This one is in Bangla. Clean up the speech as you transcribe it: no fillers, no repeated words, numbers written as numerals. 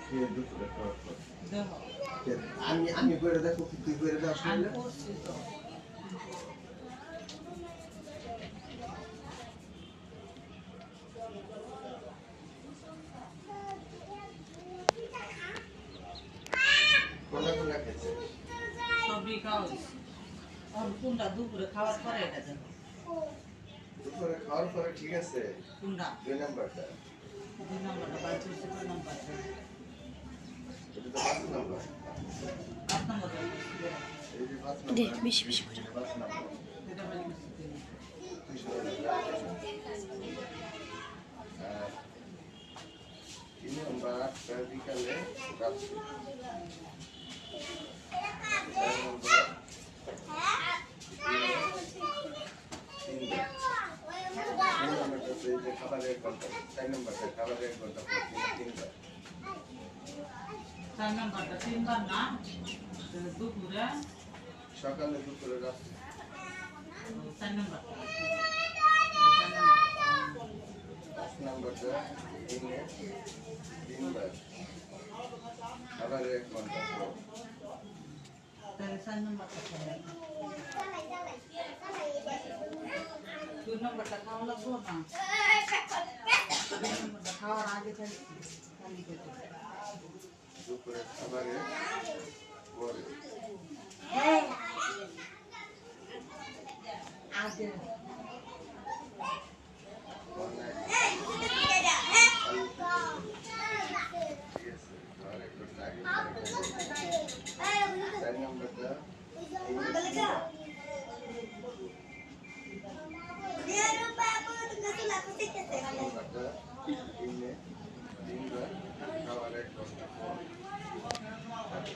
খেয়ে দুপুরে খাওয়ার পর দেখো আমি করে দেখো কি তুই করে দাও আমি আসলে করছি তো কোনটা কোনটা খেয়েছে সবই খাওয়া হয়েছে কোনটা দুপুরে খাওয়ার পরে এটা দেখো দুপুরে খাওয়ার পরে ঠিক আছে কোনটা 2 নাম্বারটা 2 নম্বরটা বাই করছে 2 নম্বরটা এটা তো 5 নাম্বার 5 নম্বরটা এই যে 5 দে নাম্বার বেশি বেশি করে 5 নাম্বার এটা বাই করছে তুই শুনে আর 3 নাম্বার বিকালে রাত্রে 4 নাম্বার খাবারের ঘন্টা 4 নাম্বারটা খাবারের ঘন্টা পর 3বার 4 নম্বরটা 3বার না দুপুরে সকালে দুপুরে রাত্রে 4 নম্বরটা 5 নাম্বারটা দিনে 3বার খাবারের 1 ঘন্টা পর তাহলে 4 নম্বরটা 2 নম্বরটা খাওয়া লাগবো না 2 নম্বরটা খাওয়ার আগে খালি খেতে দুপুরে খাবারের পরে আগে অনেক